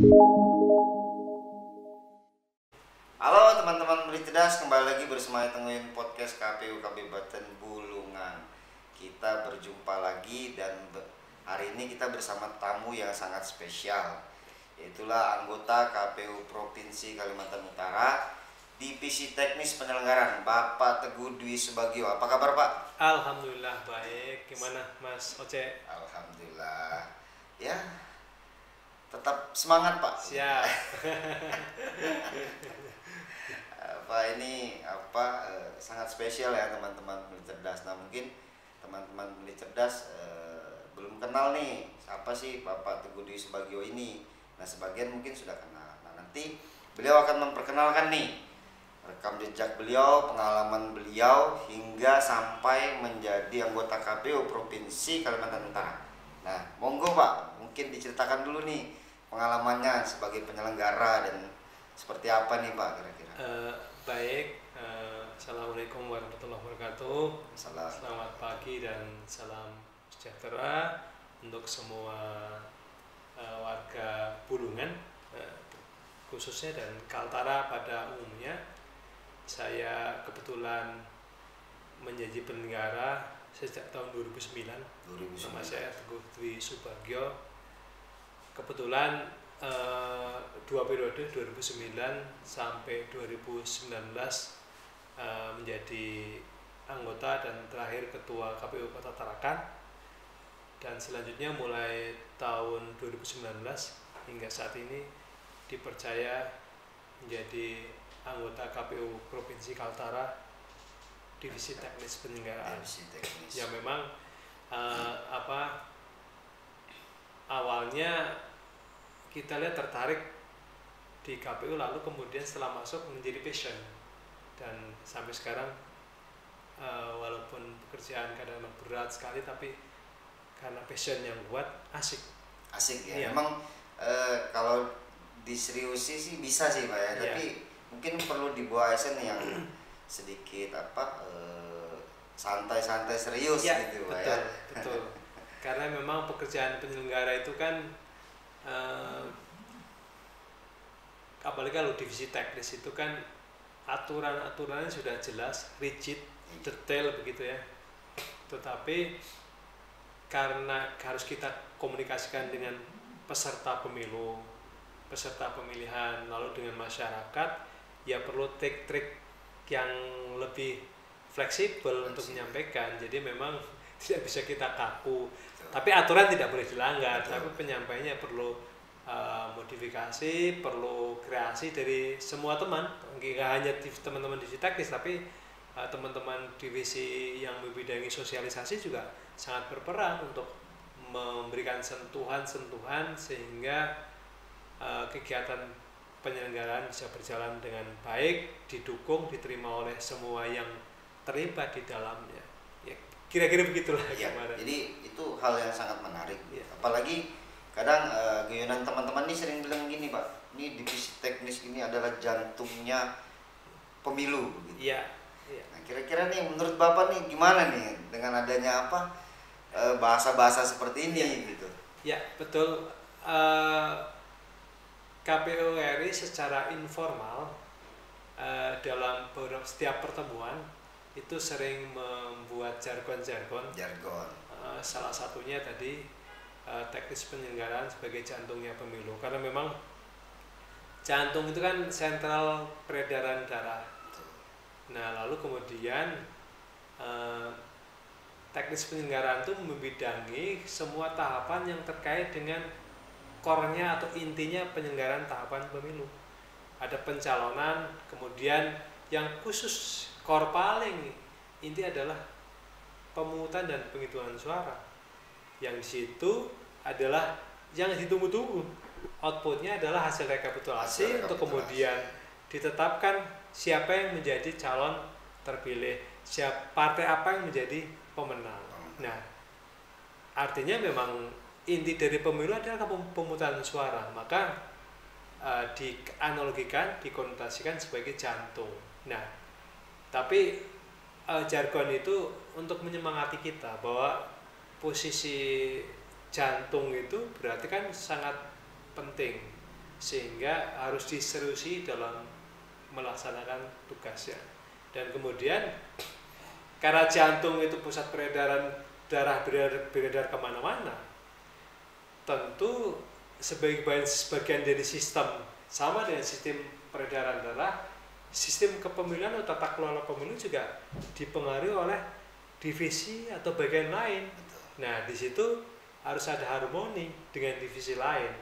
Halo teman-teman Beli Cerdas, kembali lagi bersama Tengguin Podcast KPU Kabupaten Bulungan. Kita berjumpa lagi dan hari ini kita bersama tamu yang sangat spesial, yaitulah anggota KPU Provinsi Kalimantan Utara, Divisi Teknis Penyelenggaraan, Bapak Teguh Dwi Subagio. Apa kabar Pak? Alhamdulillah baik. Gimana Mas Oce? Alhamdulillah. Ya, tetap semangat Pak. Siap. Ini sangat spesial ya teman-teman Beli Cerdas. Nah mungkin teman-teman Beli Cerdas belum kenal nih siapa sih Bapak Teguh Dwi Subagio ini. Nah sebagian mungkin sudah kenal. Nah nanti beliau akan memperkenalkan nih rekam jejak beliau, pengalaman beliau hingga sampai menjadi anggota KPU Provinsi Kalimantan Utara. Nah monggo Pak, mungkin diceritakan dulu nih pengalamannya sebagai penyelenggara dan seperti apa nih Pak kira-kira. Baik. Assalamualaikum warahmatullahi wabarakatuh. Salam. Selamat pagi dan salam sejahtera untuk semua warga Bulungan, khususnya dan Kaltara pada umumnya. Saya kebetulan menjadi penyelenggara sejak tahun 2009. Nama saya Teguh Dwi Subagio. Kebetulan 2 periode 2009 sampai 2019 menjadi anggota dan terakhir ketua KPU Kota Tarakan, dan selanjutnya mulai tahun 2019 hingga saat ini dipercaya menjadi anggota KPU Provinsi Kaltara Divisi Teknis Penyelenggaraan. Ya memang awalnya kita lihat tertarik di KPU, lalu kemudian setelah masuk menjadi passion, dan sampai sekarang walaupun pekerjaan kadang-kadang berat sekali, tapi karena passion yang kuat, asik ya. Iya. Memang kalau diseriusi sih bisa sih Pak ya, Iya. tapi mungkin perlu dibawa ASN yang sedikit santai-santai serius ya, gitu Pak betul, ya. betul. Karena memang pekerjaan penyelenggara itu kan apalagi kalau divisi teknis itu kan aturan-aturannya sudah jelas, rigid, detail begitu ya. Tetapi karena harus kita komunikasikan dengan peserta pemilu, peserta pemilihan, lalu dengan masyarakat, ya perlu trik-trik yang lebih fleksibel untuk menyampaikan. Jadi memang tidak bisa kita kaku. Tapi aturan tidak boleh dilanggar, tapi penyampaiannya perlu modifikasi, perlu kreasi dari semua teman, nggak hanya teman-teman divisi teknis, tapi teman-teman divisi yang membidangi sosialisasi juga sangat berperan untuk memberikan sentuhan-sentuhan sehingga kegiatan penyelenggaraan bisa berjalan dengan baik, didukung, diterima oleh semua yang terlibat di dalamnya. Ya, kira-kira begitulah. Ya, kemarin. jadi itu hal yang sangat menarik. Ya. Apalagi kadang guyonan teman-teman nih sering bilang gini Pak, ini divisi teknis ini adalah jantungnya pemilu gitu. Iya. Nah kira-kira nih menurut Bapak nih gimana nih dengan adanya bahasa-bahasa seperti ini gitu? Ya betul. KPU RI secara informal dalam setiap pertemuan itu sering membuat jargon-jargon. Salah satunya tadi teknis penyelenggaraan sebagai jantungnya pemilu, karena memang jantung itu kan sentral peredaran darah. Nah lalu kemudian teknis penyelenggaraan itu membidangi semua tahapan yang terkait dengan core-nya atau intinya penyelenggaraan tahapan pemilu. Ada pencalonan, kemudian yang khusus core paling inti adalah pemungutan dan penghitungan suara. Yang di situ adalah yang ditunggu-tunggu. Outputnya adalah hasil rekapitulasi untuk kemudian ditetapkan siapa yang menjadi calon terpilih, partai apa yang menjadi pemenang. Nah, artinya memang inti dari pemilu adalah pemungutan suara, maka dianalogikan, dikonotasikan sebagai jantung. Nah, tapi jargon itu untuk menyemangati kita bahwa posisi jantung itu berarti kan sangat penting, sehingga harus diseriusi dalam melaksanakan tugasnya. Dan kemudian karena jantung itu pusat peredaran darah beredar kemana-mana, tentu sebagian dari sistem sama dengan sistem peredaran darah, sistem kepemilian atau tata kelola pemilu juga dipengaruhi oleh divisi atau bagian lain. Nah, di situ harus ada harmoni dengan divisi lain.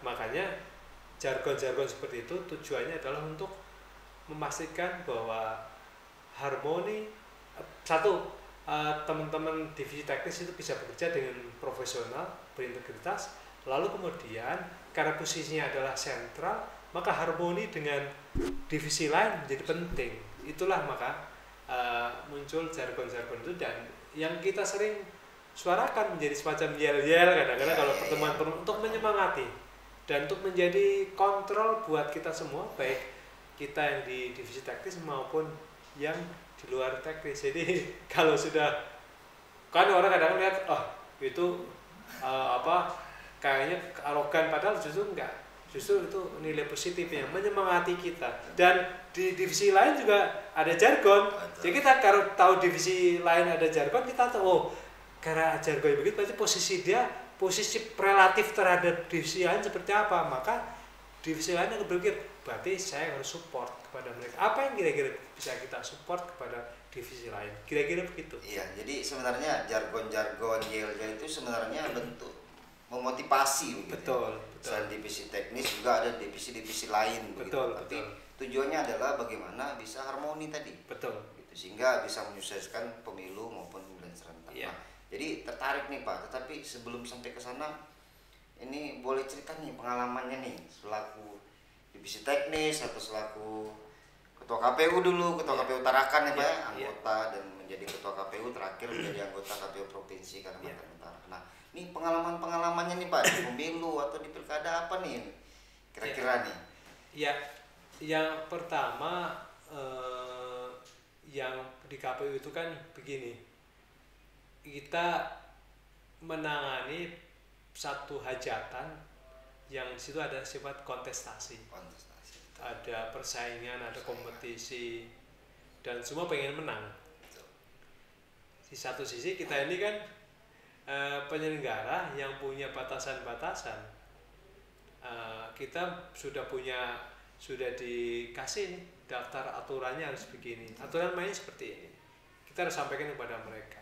Makanya jargon-jargon seperti itu tujuannya adalah untuk memastikan bahwa harmoni teman-teman divisi teknis itu bisa bekerja dengan profesional, berintegritas. Lalu kemudian karena posisinya adalah sentral, maka harmoni dengan divisi lain menjadi penting. Itulah maka muncul jargon-jargon itu, dan yang kita sering suarakan menjadi semacam yel-yel kadang-kadang kalau pertemuan untuk menyemangati dan untuk menjadi kontrol buat kita semua, baik kita yang di divisi teknis maupun yang di luar teknis. Jadi kalau sudah kan orang kadang lihat itu kayaknya arogan, padahal justru enggak, justru itu nilai positif yang menyemangati kita. Dan di divisi lain juga ada jargon. Jadi kita kalau tahu divisi lain ada jargon, kita tahu karena jargon begitu berarti posisi relatif terhadap divisi lain seperti apa. Maka divisi lain akan berpikir berarti saya harus support kepada mereka. Apa yang kira-kira bisa kita support kepada divisi lain? Kira-kira begitu. Iya, jadi sebenarnya jargon-jargon yel-yel itu sebenarnya bentuk memotivasi begitu. Betul. Selain divisi teknis juga ada divisi-divisi lain begitu. Tapi tujuannya adalah bagaimana bisa harmoni tadi. Betul. Gitu, sehingga bisa menyukseskan pemilu maupun pemilihan serentak. Iya. Nah, jadi tertarik nih Pak, tetapi sebelum sampai ke sana ini boleh cerita nih pengalamannya nih selaku divisi teknis atau selaku ketua KPU dulu, ketua KPU Tarakan ya Pak, anggota dan menjadi ketua KPU, terakhir menjadi anggota KPU Provinsi Kalimantan Utara. Nah, ini pengalaman-pengalamannya nih Pak di pemilu atau di pilkada apa nih kira-kira nih? Ya, yang pertama yang di KPU itu kan begini, kita menangani satu hajatan yang di situ ada sifat kontestasi. Ada persaingan, ada kompetisi, dan semua pengen menang. Di satu sisi kita ini kan penyelenggara yang punya batasan-batasan. Kita sudah dikasih nih, daftar aturannya harus begini, aturan mainnya seperti ini. Kita harus sampaikan kepada mereka.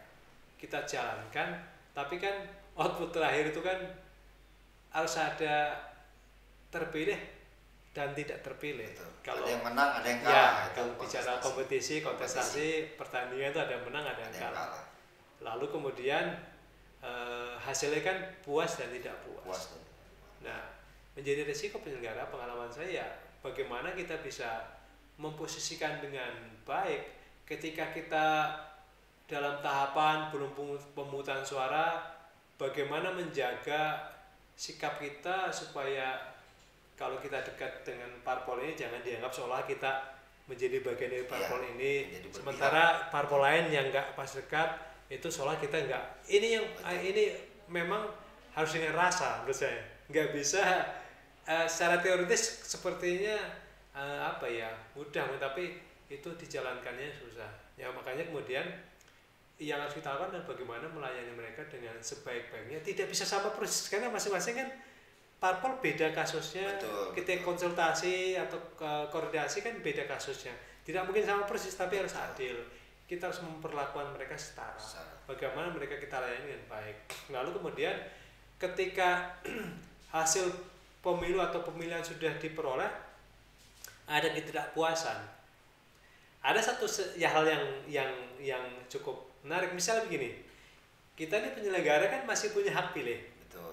Kita jalankan, tapi kan output terakhir itu kan harus ada terpilih dan tidak terpilih. Betul. Kalau ada yang menang, ada yang kalah. Ya, kalau bicara kontestasi, pertandingan itu ada yang menang, ada yang kalah. Lalu kemudian hasilnya kan puas dan tidak puas. Nah, menjadi risiko penyelenggara, pengalaman saya, bagaimana kita bisa memposisikan dengan baik ketika kita dalam tahapan belum pemungutan suara, bagaimana menjaga sikap kita supaya kalau kita dekat dengan parpol ini jangan dianggap seolah kita menjadi bagian dari parpol ini, sementara parpol lain yang nggak pas dekat itu seolah kita nggak. Ini memang harus dengan rasa, menurut saya. Nggak bisa secara teoritis sepertinya mudah, tapi itu dijalankannya susah. Ya makanya kemudian yang harus kita lakukan adalah bagaimana melayani mereka dengan sebaik-baiknya. Tidak bisa sama persis karena masing-masing kan parpol beda kasusnya. Kita konsultasi atau koordinasi kan beda kasusnya. Tidak mungkin sama persis, tapi harus adil. Kita harus memperlakukan mereka setara. Bagaimana mereka kita layani dengan baik. Lalu kemudian ketika hasil pemilu atau pemilihan sudah diperoleh, ada ketidakpuasan. Ada satu hal yang cukup menarik. Misalnya begini, kita ini penyelenggara kan masih punya hak pilih. Betul.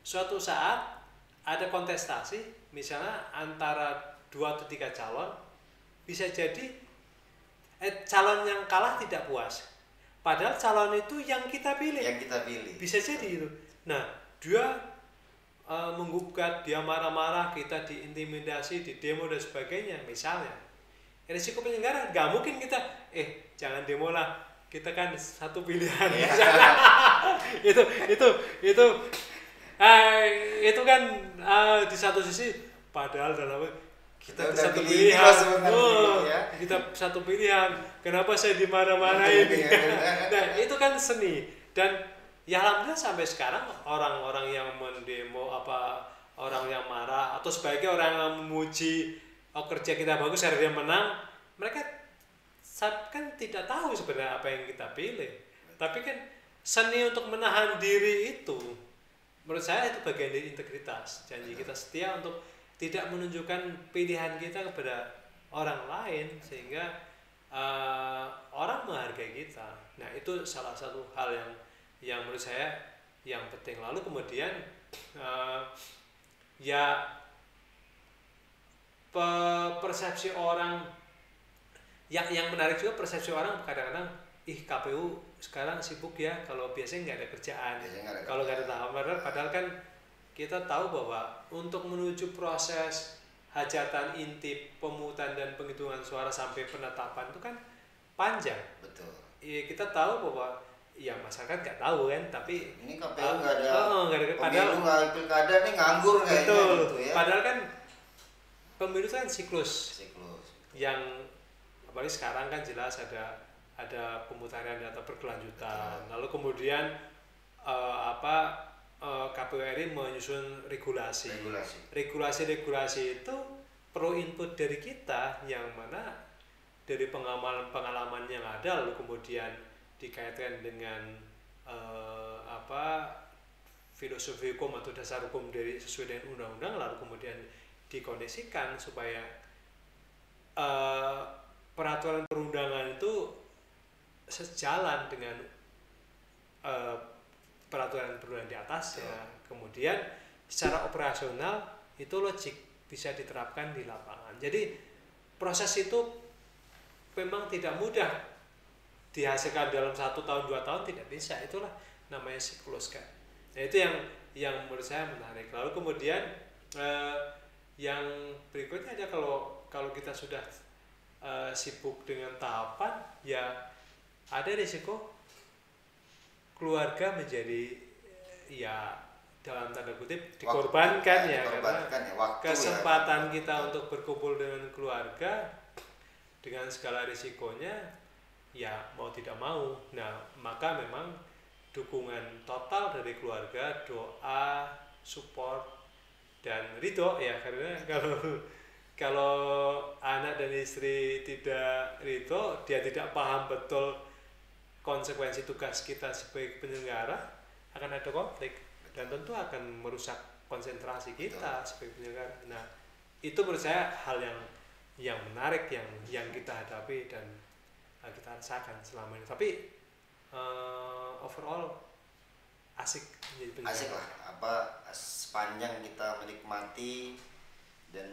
Suatu saat ada kontestasi, misalnya antara 2 atau 3 calon, bisa jadi calon yang kalah tidak puas. Padahal calon itu yang kita pilih. Bisa jadi itu. Nah, dia menggugat, dia marah-marah, kita diintimidasi, di demo dan sebagainya, misalnya. Risiko penyelenggara, nggak mungkin kita, jangan demo lah, kita kan satu pilihan. itu kan di satu sisi padahal dalam kita Udah satu pilih pilihan, sebenarnya, ya. kita satu pilihan. Kenapa saya dimarah-marahin? Nah itu kan seni, dan ya alhamdulillah sampai sekarang orang-orang yang mendemo orang yang marah atau sebaiknya orang yang memuji kerja kita bagus akhirnya menang, mereka kan tidak tahu sebenarnya apa yang kita pilih. Tapi kan seni untuk menahan diri itu, menurut saya itu bagian dari integritas. Janji kita setia untuk tidak menunjukkan pilihan kita kepada orang lain sehingga orang menghargai kita. Nah itu salah satu hal yang menurut saya yang penting. Lalu kemudian ya persepsi orang yang menarik juga, persepsi orang kadang-kadang KPU sekarang sibuk ya, kalau biasanya nggak ada kerjaan, kalau nggak ada tahapan. Padahal kan kita tahu bahwa untuk menuju proses hajatan inti, pemungutan dan penghitungan suara sampai penetapan itu kan panjang. Betul. Ya, kita tahu bahwa ya masyarakat nggak tahu kan, tapi ini KPU nggak ada, padahal nggak pilkada nih nganggur kayaknya. Betul. Gitu ya. Padahal kan pemilu itu kan siklus. Yang apalagi sekarang kan jelas ada pemutaran data berkelanjutan. Betul. Lalu kemudian KPU RI menyusun regulasi itu perlu input dari kita, yang mana dari pengalaman yang ada, lalu kemudian dikaitkan dengan filosofi hukum atau dasar hukum dari sesuai dengan undang-undang, lalu kemudian dikoneksikan supaya peraturan perundangan itu sejalan dengan peraturan perundangan di atasnya. Kemudian secara operasional itu logik bisa diterapkan di lapangan. Jadi proses itu memang tidak mudah dihasilkan dalam 1 tahun 2 tahun, tidak bisa. Itulah namanya siklus kan. Nah itu yang menurut saya menarik. Lalu kemudian yang berikutnya ada, kalau kita sudah sibuk dengan tahapan, ya ada risiko keluarga menjadi ya dalam tanda kutip dikorbankan, karena kesempatan kita untuk berkumpul dengan keluarga dengan segala risikonya ya mau tidak mau. Nah maka memang dukungan total dari keluarga, doa, support dan ridho ya, karena kalau anak dan istri tidak ridho, dia tidak paham betul konsekuensi tugas kita sebagai penyelenggara, akan ada konflik dan tentu akan merusak konsentrasi kita sebagai penyelenggara. Nah itu menurut saya hal yang menarik yang kita hadapi dan kita rasakan selama ini. Tapi overall asik menjadi penyelenggara. Asik lah, sepanjang kita menikmati dan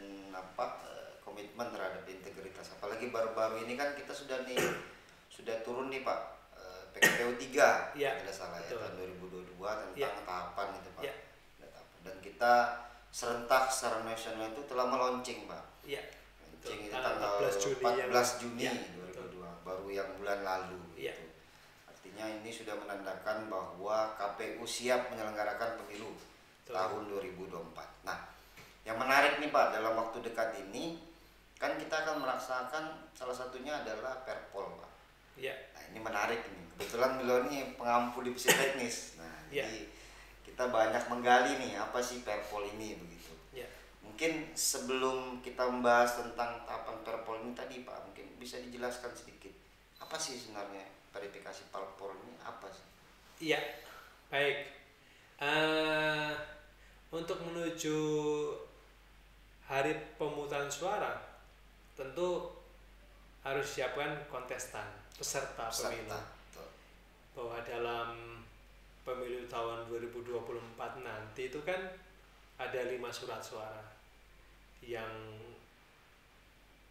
komitmen terhadap integritas. Apalagi baru-baru ini kan kita sudah turun nih Pak, PKPU 3 tidak salah ya, tahun 2022 tentang tahapan itu Pak. Ya. Dan kita serentak secara nasional itu telah meluncing Pak. Iya. Launching itu tanggal 14 Juni 2022, baru yang bulan lalu. Iya. Gitu. Artinya ini sudah menandakan bahwa KPU siap menyelenggarakan pemilu tahun 2024. Nah, yang menarik nih Pak, dalam waktu dekat ini kan kita akan melaksanakan salah satunya adalah Perpol Pak. Iya. Nah ini menarik nih. Kebetulan beliau ini pengampu divisi teknis. Nah jadi kita banyak menggali nih apa sih Perpol ini begitu. Ya. Mungkin sebelum kita membahas tentang tahapan Perpol ini tadi Pak, mungkin bisa dijelaskan sedikit apa sih sebenarnya verifikasi Perpol ini apa sih? Iya, baik. Untuk menuju hari pemungutan suara, tentu harus siapkan kontestan, peserta pemilu. Bahwa dalam pemilu tahun 2024 nanti itu kan ada 5 surat suara, yang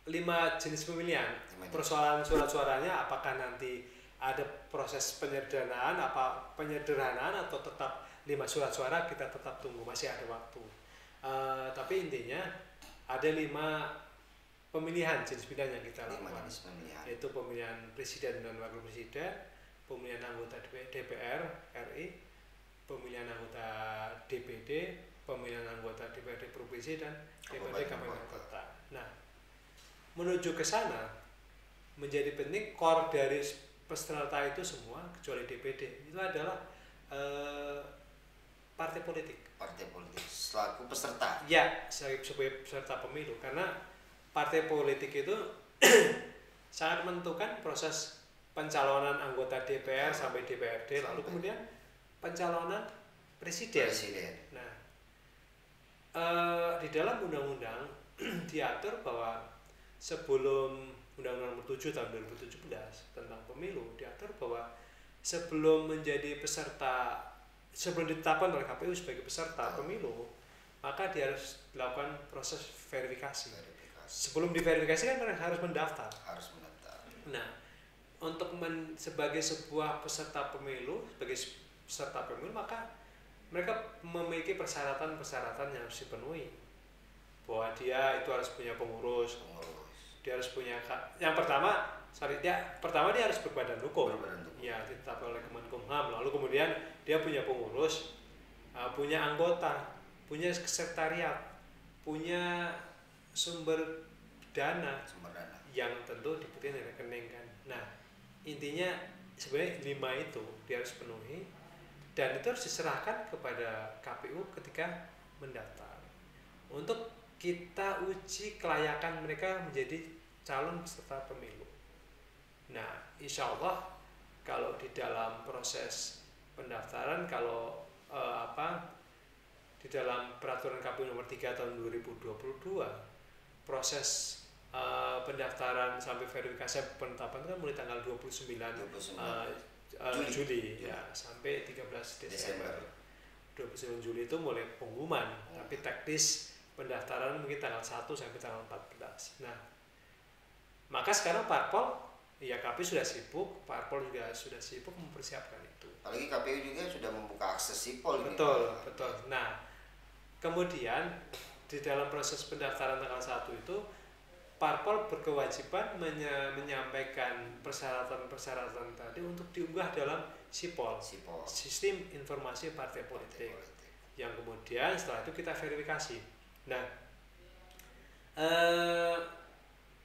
5 jenis pemilihan. Persoalan surat suaranya apakah nanti ada proses penyederhanaan atau tetap 5 surat suara, kita tetap tunggu, masih ada waktu. Tapi intinya ada 5 pemilihan, jenis pilihan yang kita lakukan, yaitu pemilihan presiden dan wakil presiden, pemilihan anggota DPR RI, pemilihan anggota DPD, pemilihan anggota DPRD provinsi dan DPRD Kabupaten kabupaten kota. kota. Nah, menuju ke sana menjadi penting core dari peserta itu semua kecuali DPD itu adalah partai politik. Partai politik selaku peserta. Ya, sebagai peserta pemilu karena partai politik itu sangat menentukan proses pencalonan anggota DPR sampai DPRD lalu kemudian pencalonan presiden. Nah, di dalam undang-undang diatur bahwa sebelum Undang-Undang Nomor 7 tahun 2017 tentang pemilu diatur bahwa sebelum menjadi peserta, sebelum ditetapkan oleh KPU sebagai peserta pemilu, maka dia harus dilakukan proses verifikasi. Sebelum diverifikasi kan mereka harus mendaftar. Nah, untuk sebagai sebuah peserta pemilu, maka mereka memiliki persyaratan-persyaratan yang harus dipenuhi. Bahwa dia itu harus punya pengurus. Dia harus punya, yang pertama dia harus berbadan hukum. Ya, ditetapkan oleh Kemenkumham. Lalu kemudian dia punya pengurus, punya anggota, punya sekretariat, punya sumber dana yang tentu dibutuhkan dari rekening kan. Nah, intinya sebenarnya 5 itu dia harus penuhi dan itu harus diserahkan kepada KPU ketika mendaftar untuk kita uji kelayakan mereka menjadi calon peserta pemilu. Nah, insya Allah kalau di dalam proses pendaftaran di dalam peraturan KPU nomor 3 tahun 2022 proses pendaftaran sampai verifikasi penetapan kan mulai tanggal 29 Juli ya sampai 13 Desember. 29 Juli itu mulai pengumuman, tapi teknis pendaftaran mungkin tanggal 1 sampai tanggal 14. Nah, maka sekarang parpol, ya KPU sudah sibuk, parpol juga sudah sibuk mempersiapkan itu. Apalagi KPU juga sudah membuka akses sipol ini. Betul. Nah, kemudian di dalam proses pendaftaran tanggal 1 itu, parpol berkewajiban menyampaikan persyaratan-persyaratan tadi untuk diunggah dalam sipol. Sistem Informasi Partai Politik. Yang kemudian setelah itu kita verifikasi. Nah,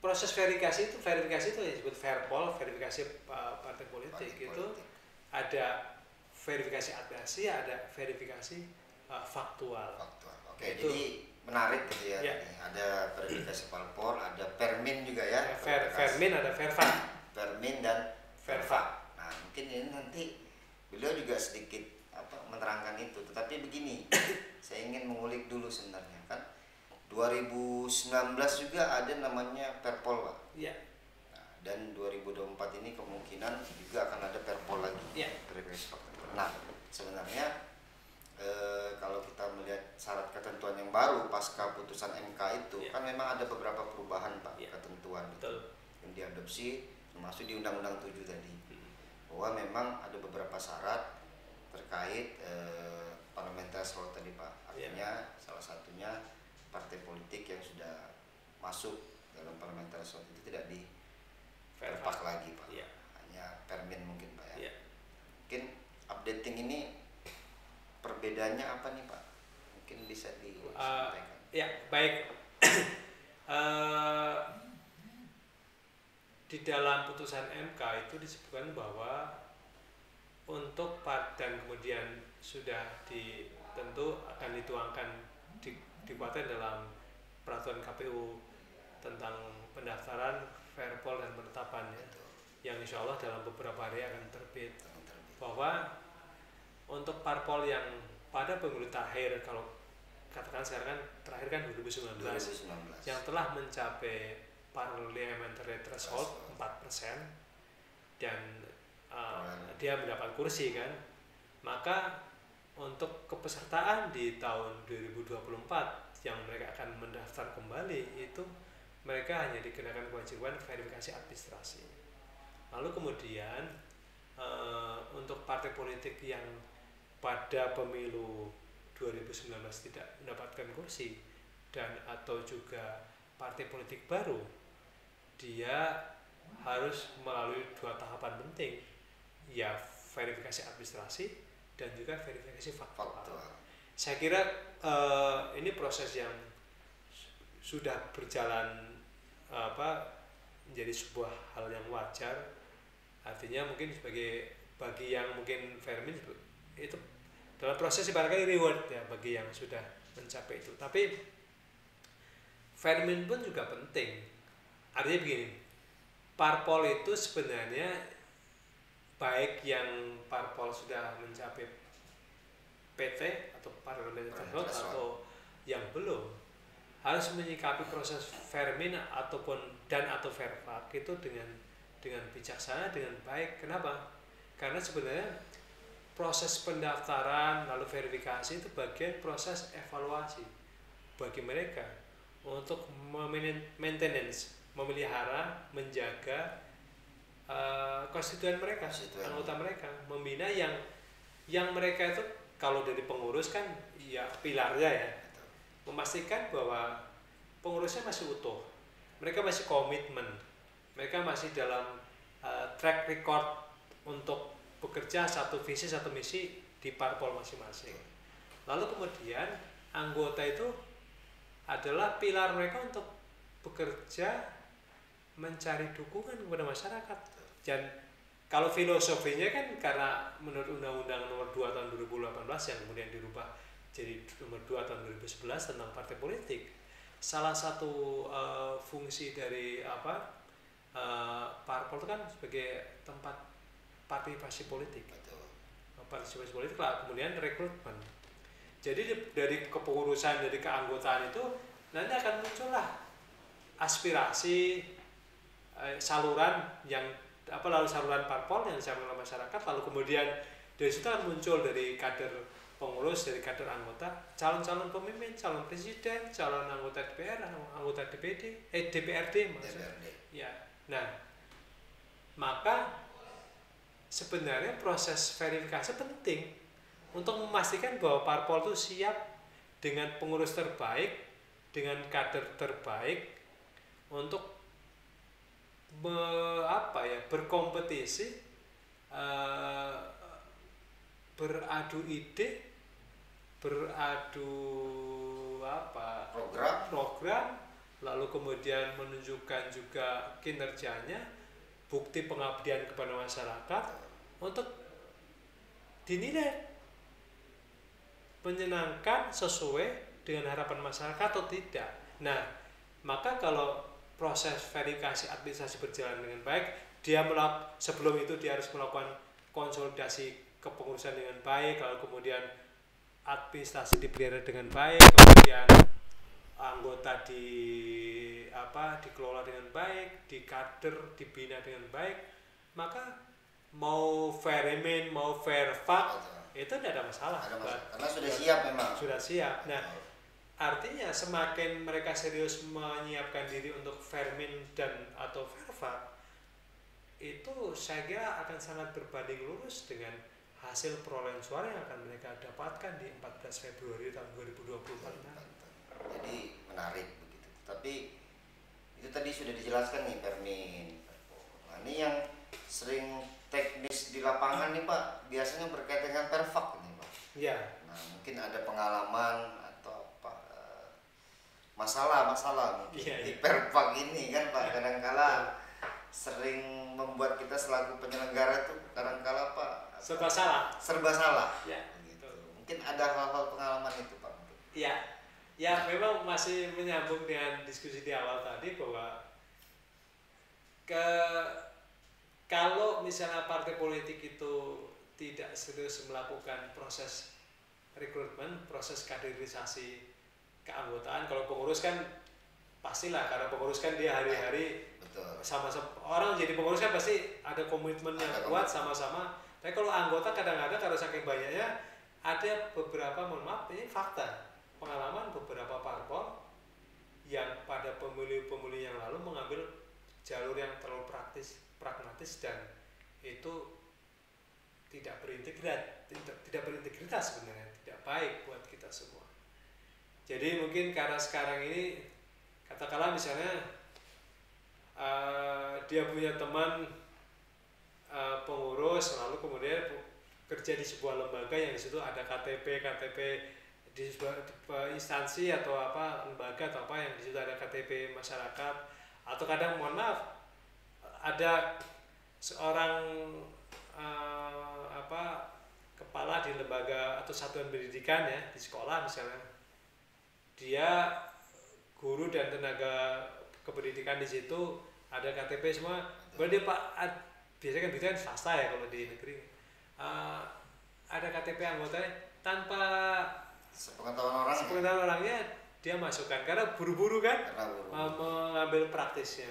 proses verifikasi itu yang disebut verpol, verifikasi partai politik itu ada verifikasi administrasi, ada verifikasi faktual. Oke, itu, jadi menarik gitu ya. Ada verifikasi parpol, ada permin juga ya. Permin ada verfak. Permin dan verfak. Nah, mungkin ini nanti beliau juga sedikit menerangkan itu, tetapi begini, saya ingin mengulik dulu sebenarnya kan 2019 juga ada namanya perpol Pak. Iya. Nah, dan 2024 ini kemungkinan juga akan ada perpol lagi. Iya. Nah, sebenarnya kalau kita melihat syarat ketentuan yang baru pasca putusan MK itu kan memang ada beberapa perubahan Pak ketentuan itu yang diadopsi termasuk di Undang-Undang 7 tadi bahwa memang ada beberapa syarat terkait parliamentary threshold tadi Pak. Artinya salah satunya partai politik yang sudah masuk dalam parliamentary threshold itu tidak di verfak lagi Pak. Hanya permin mungkin Pak ya. Mungkin updating ini perbedaannya apa nih Pak? Mungkin bisa disampaikan. Ya, baik. Di dalam putusan MK itu disebutkan bahwa untuk dan kemudian sudah tentu akan dituangkan dikuatkan dalam peraturan KPU tentang pendaftaran, verpol dan penetapannya yang insya Allah dalam beberapa hari akan terbit. Bahwa untuk parpol yang pada pemilu terakhir, kalau katakan sekarang kan terakhir kan 2019 yang telah mencapai parliamentary threshold 4% dan dia mendapat kursi kan, maka untuk kepesertaan di tahun 2024 yang mereka akan mendaftar kembali itu mereka hanya dikenakan kewajiban verifikasi administrasi. Lalu kemudian untuk partai politik yang pada pemilu 2019 tidak mendapatkan kursi dan atau juga partai politik baru, dia harus melalui 2 tahapan penting, ya verifikasi administrasi dan juga verifikasi faktual. Saya kira ini proses yang sudah berjalan menjadi sebuah hal yang wajar. Artinya mungkin bagi yang mungkin Fermin itu dalam proses ibaratnya reward ya bagi yang sudah mencapai itu. Tapi Fermin pun juga penting. Artinya begini, parpol itu sebenarnya baik yang parpol sudah mencapai PT atau parlemen atau yang belum, harus menyikapi proses Fermin ataupun atau Verfak itu dengan bijaksana, dengan baik. Kenapa? Karena sebenarnya proses pendaftaran lalu verifikasi itu bagian proses evaluasi bagi mereka untuk maintenance, memelihara, menjaga konstituen mereka, anggota mereka, membina yang mereka itu kalau dari pengurus kan ya pilarnya ya, memastikan bahwa pengurusnya masih utuh, mereka masih komitmen, mereka masih dalam track record untuk bekerja satu visi satu misi di parpol masing-masing. Lalu kemudian anggota itu adalah pilar mereka untuk bekerja mencari dukungan kepada masyarakat. Dan kalau filosofinya kan karena menurut Undang-Undang Nomor 2 Tahun 2018 yang kemudian dirubah jadi Nomor 2 Tahun 2011 tentang partai politik, salah satu fungsi dari parpol itu kan sebagai tempat partisipasi politik. Partisipasi politik lah, kemudian rekrutmen. Jadi dari kepengurusan, dari keanggotaan itu nanti akan muncullah aspirasi, saluran yang lalu saluran parpol yang disampaikan oleh masyarakat, lalu kemudian dari situ akan muncul dari kader pengurus, dari kader anggota, calon-calon pemimpin, calon presiden, calon anggota DPR, anggota DPRD maksudnya. Ya. Nah, maka sebenarnya proses verifikasi penting untuk memastikan bahwa parpol itu siap dengan pengurus terbaik, dengan kader terbaik untuk berkompetisi, beradu ide, beradu program, lalu kemudian menunjukkan juga kinerjanya, bukti pengabdian kepada masyarakat untuk dinilai menyenangkan sesuai dengan harapan masyarakat atau tidak. Nah, maka kalau proses verifikasi administrasi berjalan dengan baik, sebelum itu dia harus melakukan konsolidasi kepengurusan dengan baik, lalu kemudian administrasi dipelihara dengan baik, kemudian anggota dikelola dengan baik, di kader dibina dengan baik, maka mau Fermin, mau Verfak itu tidak ada masalah. Karena sudah siap memang. Sudah siap. Nah, artinya semakin mereka serius menyiapkan diri untuk Fermin atau Verfak, itu saya kira akan sangat berbanding lurus dengan hasil perolehan suara yang akan mereka dapatkan di 14 Februari tahun 2024. Jadi menarik begitu. Tapi itu tadi sudah dijelaskan nih Fermin. Nah, ini yang sering teknis di lapangan nih Pak, biasanya berkaitan dengan Verfak nih Pak. Iya. Nah, mungkin ada pengalaman atau masalah mungkin di Verfak ini kan Pak, kadang-kala sering membuat kita selaku penyelenggara itu kadang-kala Pak serba salah. Ya, gitu. Mungkin ada hal-hal pengalaman itu Pak. Iya. Ya, memang masih menyambung dengan diskusi di awal tadi bahwa kalau misalnya partai politik itu tidak serius melakukan proses rekrutmen, proses kaderisasi keanggotaan, kalau pengurus kan pastilah, karena pengurus kan dia hari-hari sama-sama, orang jadi pengurus kan pasti ada komitmen yang kuat sama-sama. Tapi kalau anggota kadang-kadang kalau saking banyaknya, ada beberapa, mohon maaf, ini fakta pengalaman beberapa parpol yang pada pemilu-pemilu yang lalu mengambil jalur yang terlalu pragmatis dan itu tidak berintegritas sebenarnya, tidak baik buat kita semua. Jadi mungkin karena sekarang ini katakanlah misalnya dia punya teman pengurus, lalu kemudian kerja di sebuah lembaga yang di situ ada KTP di sebuah instansi atau apa lembaga atau apa yang di situ ada KTP masyarakat, atau kadang mohon maaf ada seorang kepala di lembaga atau satuan pendidikan ya di sekolah misalnya, dia guru dan tenaga kependidikan di situ ada KTP semua, berarti dia biasanya kan kan swasta ya kalau di negeri, ada KTP anggotanya tanpa sepengetahuan orangnya dia masukkan karena buru-buru kan mengambil praktisnya,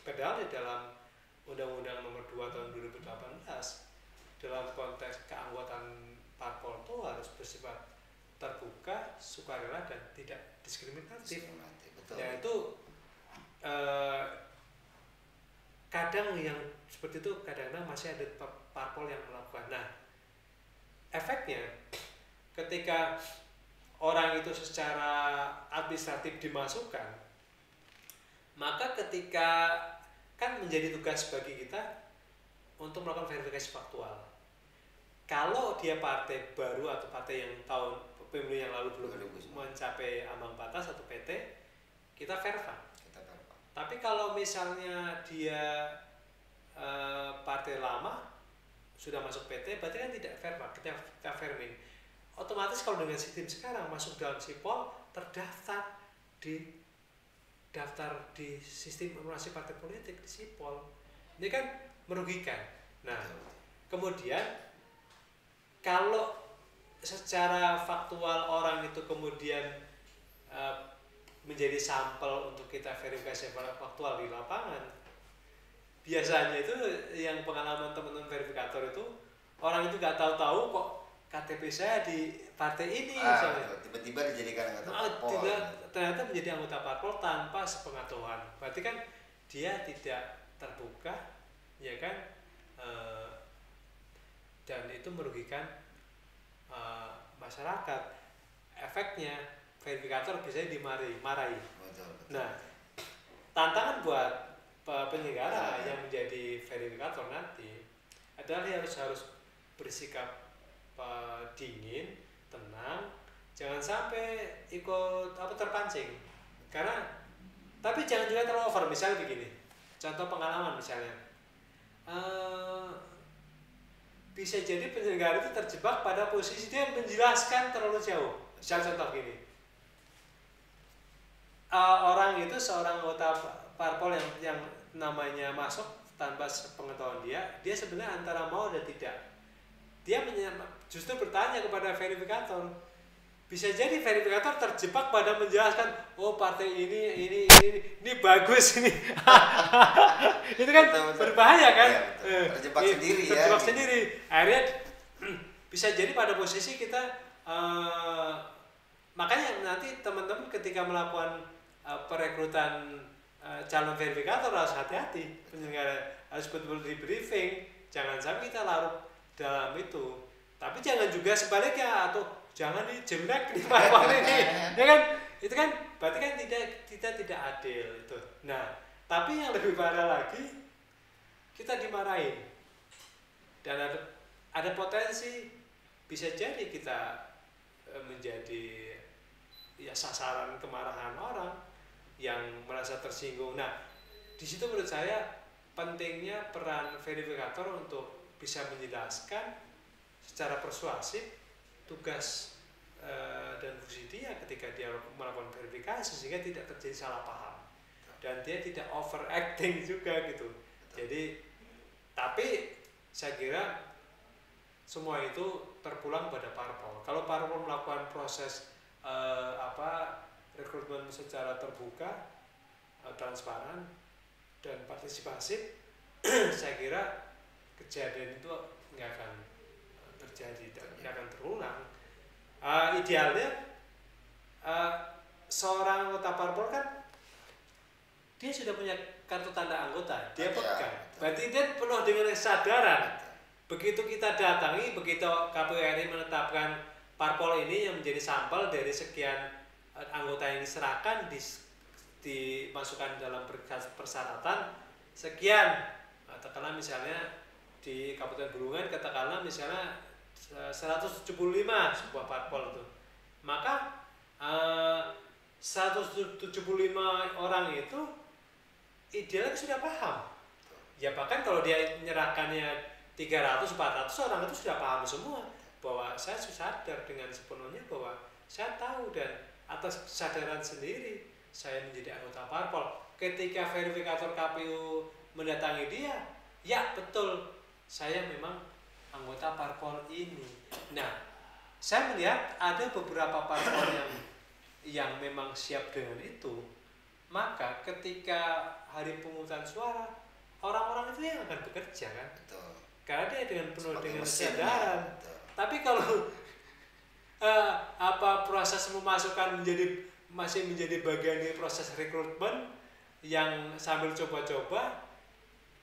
padahal di dalam Undang-Undang Nomor 2 Tahun 2018 dalam konteks keanggotaan parpol itu harus bersifat terbuka, sukarela dan tidak diskriminatif. Betul. Ya itu kadang yang seperti itu kadang-kadang masih ada parpol yang melakukan. Nah, efeknya ketika orang itu secara administratif dimasukkan, maka ketika kan menjadi tugas bagi kita untuk melakukan verifikasi faktual. Kalau dia partai baru atau partai yang tahun pemilu yang lalu belum mencapai ambang batas atau PT, kita verify. Tapi kalau misalnya dia partai lama sudah masuk PT, berarti kan tidak verify, kita vermin. Otomatis kalau dengan sistem sekarang masuk dalam sipol, terdaftar di daftar di sistem informasi partai politik di sipol. Ini kan merugikan. Nah, kemudian kalau secara faktual orang itu kemudian menjadi sampel untuk kita verifikasi faktual di lapangan, biasanya itu yang pengalaman teman-teman verifikator itu orang itu nggak tahu-tahu kok KTP saya di partai ini, tiba-tiba dijadikan anggota parpol. Ternyata menjadi anggota parpol tanpa sepengetahuan. Berarti kan dia tidak terbuka, ya kan, dan itu merugikan masyarakat. Efeknya verifikator biasanya dimarahi. Betul. Nah, tantangan buat penyelenggara yang menjadi verifikator nanti adalah dia harus bersikap dingin, tenang, jangan sampai ikut terpancing. Karena tapi jangan juga terlalu over. Misalnya begini, contoh pengalaman misalnya, bisa jadi penyelenggara itu terjebak pada posisi dia menjelaskan terlalu jauh. Misalnya contoh gini, orang itu seorang anggota parpol yang namanya masuk tanpa pengetahuan dia sebenarnya antara mau dan tidak. Dia justru bertanya kepada verifikator. Bisa jadi verifikator terjebak pada menjelaskan, oh partai ini bagus ini. Itu kan betul. Berbahaya kan? Ya, terjebak sendiri. Akhirnya bisa jadi pada posisi kita makanya nanti teman-teman ketika melakukan perekrutan calon verifikator harus hati-hati. Penyelenggara harus betul-betul di briefing. Jangan sampai kita larut dalam itu, tapi jangan juga sebaliknya atau jangan jelek di parpol ini, ya kan? Itu kan berarti kan tidak adil itu. Nah, tapi yang lebih parah lagi kita dimarahin dan ada potensi bisa jadi kita menjadi ya sasaran kemarahan orang yang merasa tersinggung. Nah, di situ menurut saya pentingnya peran verifikator untuk bisa menjelaskan secara persuasif tugas dan fungsi dia ketika dia melakukan verifikasi sehingga tidak terjadi salah paham dan dia tidak overacting juga gitu. Jadi tapi saya kira semua itu terpulang pada parpol. Kalau parpol melakukan proses rekrutmen secara terbuka, transparan dan partisipasif, saya kira kejadian itu nggak akan terjadi dan nggak akan terulang. Idealnya seorang anggota parpol kan dia sudah punya kartu tanda anggota, dia pegang. Berarti dia penuh dengan kesadaran. Begitu kita datangi, begitu KPU RI menetapkan parpol ini yang menjadi sampel dari sekian anggota yang diserahkan, dimasukkan dalam persyaratan sekian, katakanlah misalnya di Kabupaten Bulungan katakanlah misalnya 175 sebuah parpol itu, maka 175 orang itu idealnya sudah paham. Ya bahkan kalau dia menyerahkannya 300-400 orang itu sudah paham semua bahwa saya sadar dengan sepenuhnya bahwa saya tahu dan atas kesadaran sendiri saya menjadi anggota parpol. Ketika verifikator KPU mendatangi dia, ya betul saya memang anggota parpol ini. Nah, saya melihat ada beberapa parpol yang memang siap dengan itu. Maka ketika hari pemungutan suara, orang-orang itu yang akan bekerja kan. Betul. Karena dia dengan penuh Sebagai dengan mesin, kesadaran. betul. Tapi kalau proses memasukkan masih menjadi bagian dari proses rekrutmen yang sambil coba-coba,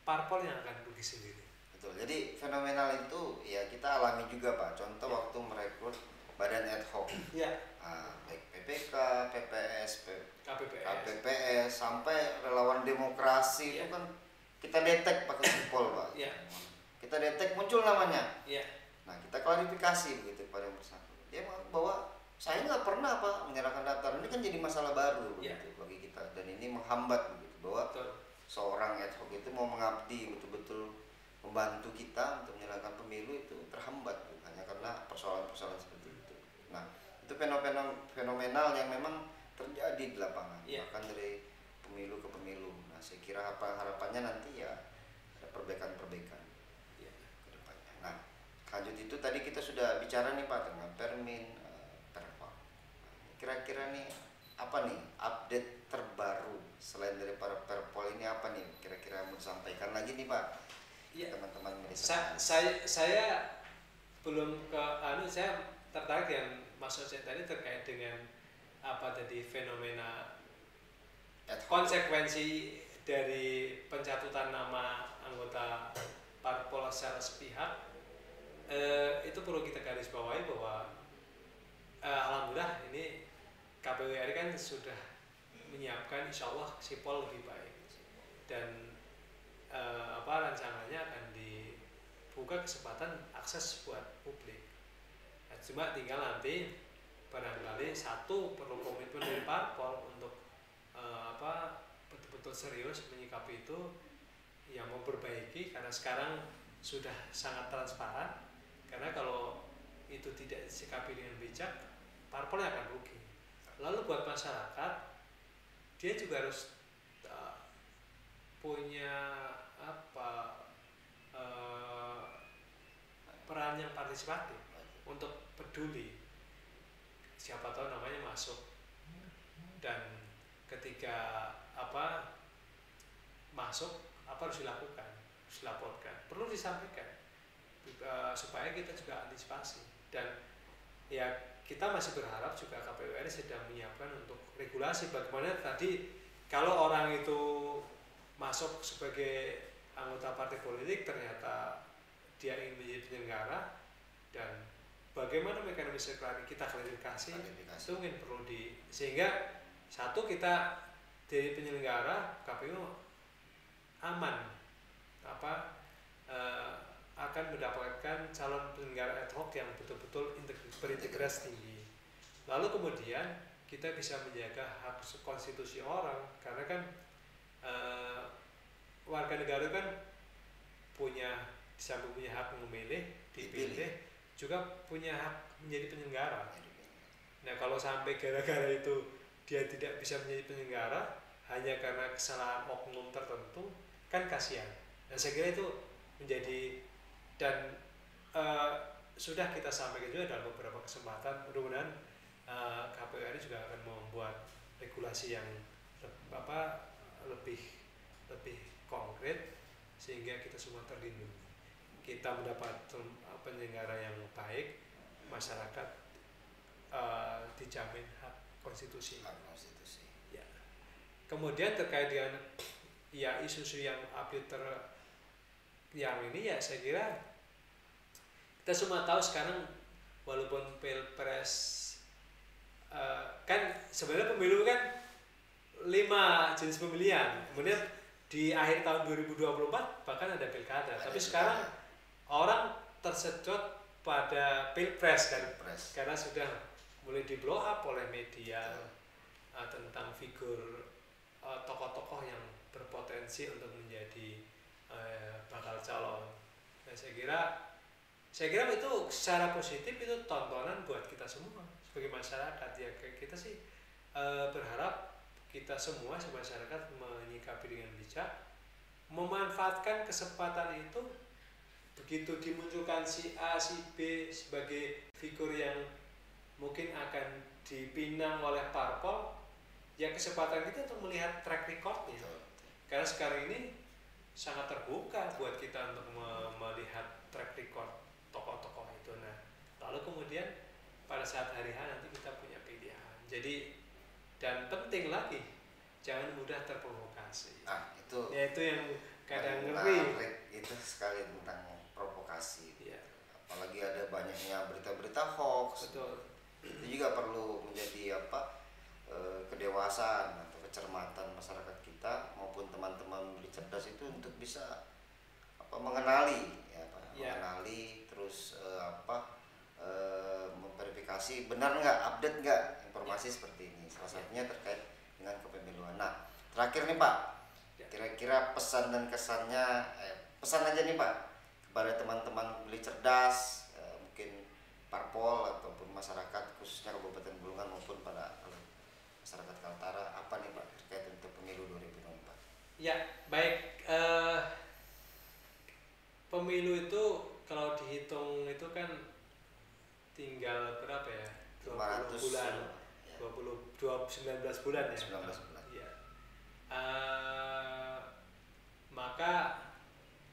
parpol yang akan rugi sendiri. Betul. Jadi fenomenal itu ya kita alami juga Pak. Contoh waktu merekrut badan ad hoc. Ya. Baik PPK, PPS, KPPS, sampai relawan demokrasi itu kan kita detek pakai sipol Pak. Ya. Kita detek muncul namanya. Ya. Nah kita klarifikasi begitu pada yang bersangkutan. Dia bahwa saya nggak pernah Pak menyerahkan daftar. Ini kan jadi masalah baru begitu bagi kita dan ini menghambat begitu bahwa seorang ad hoc itu mau mengabdi betul-betul membantu kita untuk menyelenggarkan pemilu itu terhambat hanya karena persoalan-persoalan seperti itu. Nah itu fenomenal yang memang terjadi di lapangan bahkan dari pemilu ke pemilu. Nah saya kira harapannya nanti ya ada perbaikan-perbaikan ke depannya. Nah lanjut itu tadi kita sudah bicara nih Pak tentang Permin, Perpol. Kira-kira nih apa nih update terbaru selain dari para Perpol ini apa nih kira-kira mau disampaikan lagi nih Pak teman-teman militer? Saya belum ke saya tertarik yang maksud saya tadi terkait dengan apa tadi fenomena konsekuensi dari pencatutan nama anggota parpol secara sepihak. Itu perlu kita garis bawahi bahwa alhamdulillah ini KPU RI kan sudah menyiapkan insya Allah sipol lebih baik dan rancangannya akan dibuka kesempatan akses buat publik. Nah, cuma tinggal nanti barangkali satu perlu komitmen dari parpol untuk betul-betul serius menyikapi itu yang memperbaiki karena sekarang sudah sangat transparan. Karena kalau itu tidak disikapi dengan bijak, parpolnya akan rugi. Lalu buat masyarakat, dia juga harus punya peran yang partisipatif untuk peduli. Siapa tahu namanya masuk dan ketika masuk apa harus dilakukan, harus dilaporkan, perlu disampaikan supaya kita juga antisipasi dan ya kita masih berharap juga KPU RI sedang menyiapkan untuk regulasi bagaimana tadi kalau orang itu masuk sebagai anggota partai politik ternyata dia ingin menjadi penyelenggara dan bagaimana mekanisme kita klarifikasi itu mungkin perlu sehingga satu kita dari penyelenggara KPU aman akan mendapatkan calon penyelenggara ad hoc yang betul-betul berintegrasi tinggi. Lalu kemudian kita bisa menjaga hak konstitusi orang karena kan warga negara kan punya disamping punya hak memilih, dipilih, juga punya hak menjadi penyelenggara. Nah kalau sampai gara-gara itu dia tidak bisa menjadi penyelenggara hanya karena kesalahan oknum tertentu kan kasihan. Dan saya kira itu menjadi dan sudah kita sampaikan juga dalam beberapa kesempatan mudah-mudahan KPU RI juga akan membuat regulasi yang lebih konkret sehingga kita semua terlindungi. Kita mendapat penyelenggara yang baik, masyarakat dijamin hak konstitusi. Ya. Kemudian terkait dengan isu-isu yang yang ini ya saya kira kita semua tahu sekarang walaupun pilpres kan sebenarnya pemilu kan 5 jenis pemilihan kemudian di akhir tahun 2024 bahkan ada pilkada tapi sekarang orang tersedot pada pilpres kan karena sudah mulai di blow up oleh media tentang figur tokoh-tokoh yang berpotensi untuk menjadi bakal calon. Nah, saya kira itu secara positif itu tontonan buat kita semua sebagai masyarakat. Ya kita sih berharap kita semua sebagai masyarakat menyikapi dengan bijak, memanfaatkan kesempatan itu. Begitu dimunculkan si A, si B sebagai figur yang mungkin akan dipinang oleh parpol, ya kesempatan kita untuk melihat track recordnya. Karena sekarang ini sangat terbuka buat kita untuk melihat track record tokoh-tokoh itu. Nah, lalu kemudian pada saat hari H nanti kita punya pilihan. Jadi, dan penting lagi, jangan mudah terprovokasi. Itu ya itu yang kadang ngeri. Itu sekali tentang provokasi. Ya. Apalagi ada banyaknya berita-berita hoax. Betul. Itu juga perlu menjadi kedewasaan atau kecermatan masyarakat kita maupun teman-teman beli cerdas itu untuk bisa mengenali mengenali terus memverifikasi benar nggak, update nggak informasi seperti ini. Salah satunya terkait dengan kepemiluan. Nah, terakhir nih Pak, kira-kira pesan dan kesannya, pesan aja nih Pak kepada teman-teman beli cerdas, mungkin parpol ataupun masyarakat khususnya Kabupaten Bulungan maupun pada masyarakat Kaltara, apa nih Pak terkait untuk pemilu 2024? Ya, baik. Pemilu itu kalau dihitung itu kan tinggal berapa ya? 500 bulan. Ya. 19 bulan ya. 19 bulan. Ya. Maka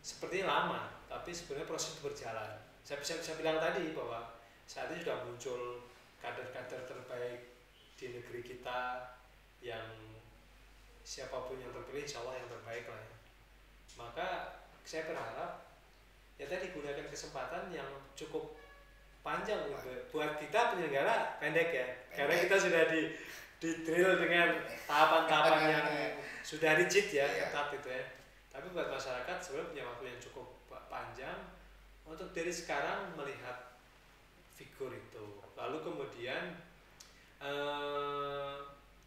sepertinya lama, tapi sebenarnya proses itu berjalan. Saya bilang tadi bahwa saat ini sudah muncul kader-kader terbaik di negeri kita, yang siapapun yang terpilih insya Allah yang terbaik lah ya. Maka saya berharap ya tadi gunakan kesempatan yang cukup panjang buat kita penyelenggara pendek ya, karena kita sudah di drill dengan tahapan-tahapan yang sudah rigid ya, ketat itu ya. Tapi buat masyarakat sebenarnya punya waktu yang cukup panjang untuk dari sekarang melihat figur itu, lalu kemudian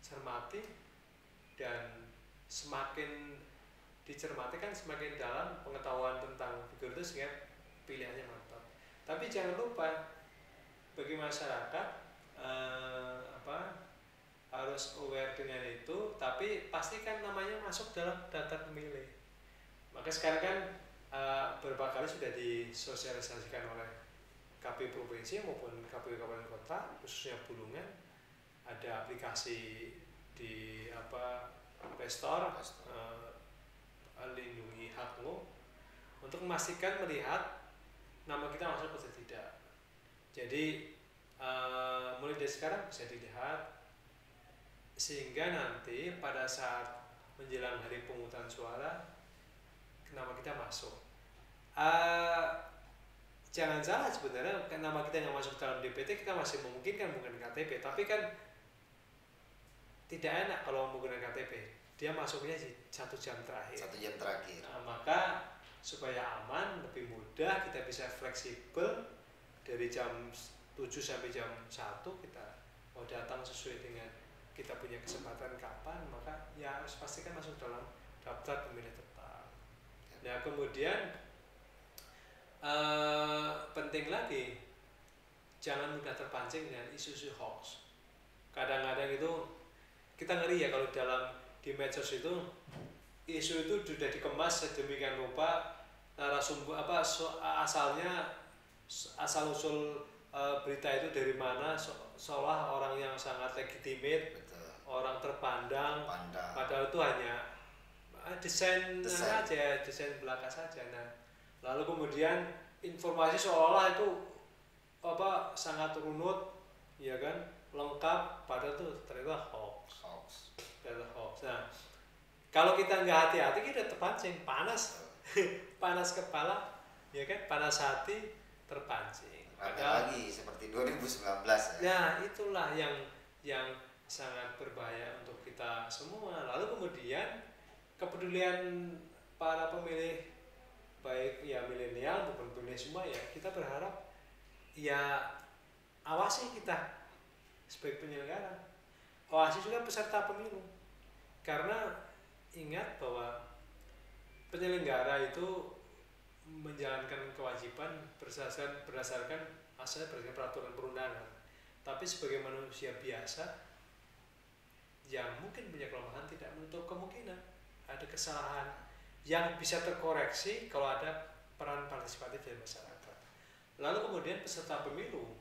cermati, dan semakin dicermati kan semakin dalam pengetahuan tentang figur itu sehingga pilihannya mantap. Tapi jangan lupa bagi masyarakat harus aware dengan itu, tapi pastikan namanya masuk dalam daftar pemilih. Maka sekarang kan beberapa kali sudah disosialisasikan oleh KPU provinsi maupun KPU kabupaten kota, khususnya Bulungan, ada aplikasi di Play Store, lindungi hakmu, untuk memastikan melihat nama kita masuk atau tidak. Jadi mulai dari sekarang bisa dilihat, sehingga nanti pada saat menjelang hari pemungutan suara nama kita masuk. Jangan salah, sebenarnya nama kita yang masuk dalam DPT kita masih memungkinkan menggunakan KTP, tapi kan tidak enak kalau menggunakan KTP. Dia masuknya di 1 jam terakhir. 1 jam terakhir. Maka supaya aman, lebih mudah, kita bisa fleksibel dari jam 7 sampai jam 1 kita mau datang sesuai dengan kita punya kesempatan kapan, maka ya harus pastikan masuk dalam daftar pemilih tetap. Nah kemudian penting lagi, jangan mudah terpancing dengan isu-isu hoax. Kadang-kadang itu kita ngeri ya kalau di medsos itu isu itu sudah dikemas sedemikian rupa, narasumber asalnya, asal usul berita itu dari mana, seolah orang yang sangat legitimate, orang terpandang, padahal itu hanya desain saja, desain belaka saja. Nah, lalu kemudian informasi seolah itu sangat runut, ya kan, lengkap, padahal itu ternyata hoax. Nah, kalau kita nggak hati-hati kita terpancing, panas kepala, ya kan, panas hati, terpancing. Padahal lagi seperti 2019 ya. Nah, itulah yang sangat berbahaya untuk kita semua. Lalu kemudian kepedulian para pemilih, baik ya milenial maupun pemilih semua, ya kita berharap ya awasi kita sebagai penyelenggara. OASI juga peserta pemilu. Karena ingat bahwa penyelenggara itu menjalankan kewajiban berdasarkan peraturan perundangan. Tapi sebagai manusia biasa yang mungkin punya kelemahan, tidak menutup kemungkinan ada kesalahan yang bisa terkoreksi kalau ada peran partisipatif dari masyarakat. Lalu kemudian peserta pemilu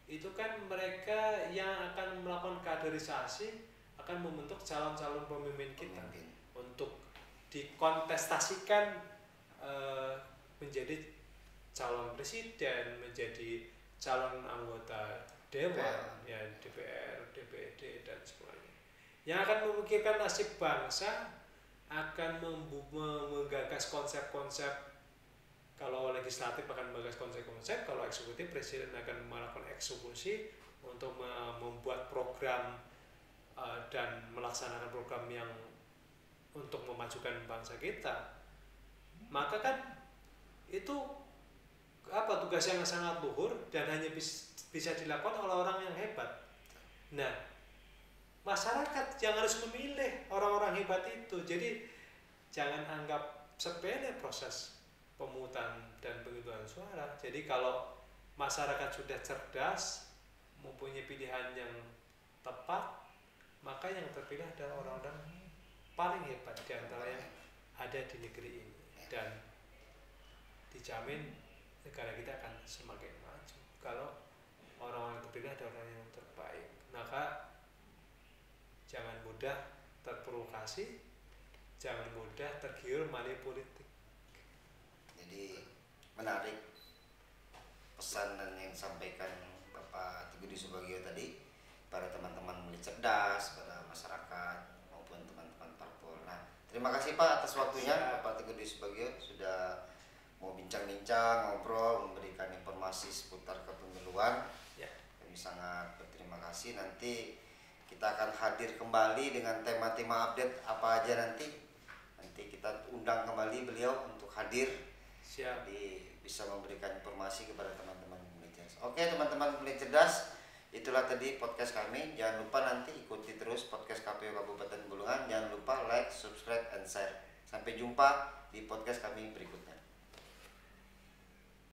itu kan mereka yang akan melakukan kaderisasi, akan membentuk calon-calon pemimpin kita untuk dikontestasikan menjadi calon presiden, menjadi calon anggota dewan, ya DPR, DPD dan sebagainya. Yang akan memikirkan nasib bangsa, akan menggagas konsep-konsep. Kalau legislatif akan menggagas konsep-konsep, kalau eksekutif presiden akan melakukan eksekusi untuk membuat program dan melaksanakan program yang untuk memajukan bangsa kita. Maka kan itu tugas yang sangat luhur dan hanya bisa dilakukan oleh orang yang hebat. Nah, masyarakat yang harus memilih orang-orang hebat itu. Jadi jangan anggap sepele proses pemungutan dan penghitungan suara. Jadi kalau masyarakat sudah cerdas, mempunyai pilihan yang tepat, maka yang terpilih adalah orang-orang paling hebat di antara yang ada di negeri ini, dan dijamin negara kita akan semakin maju kalau orang-orang yang terpilih adalah orang yang terbaik. Maka jangan mudah terprovokasi, jangan mudah tergiur money politik. Jadi menarik pesan dan yang disampaikan Bapak Teguh Subagio tadi pada teman-teman pemilih cerdas, pada masyarakat maupun teman-teman parpol. Nah, terima kasih Pak atas waktunya. Bapak Teguh Subagio sudah mau bincang-bincang, ngobrol, memberikan informasi seputar kepemiluan. Ya. Kami sangat berterima kasih. Nanti kita akan hadir kembali dengan tema-tema update apa aja nanti kita undang kembali beliau untuk hadir. Siap. Jadi bisa memberikan informasi kepada teman-teman pemilih cerdas. Oke teman-teman pemilih cerdas, itulah tadi podcast kami. Jangan lupa nanti ikuti terus podcast KPU Kabupaten Bulungan. Jangan lupa like, subscribe, and share. Sampai jumpa di podcast kami berikutnya.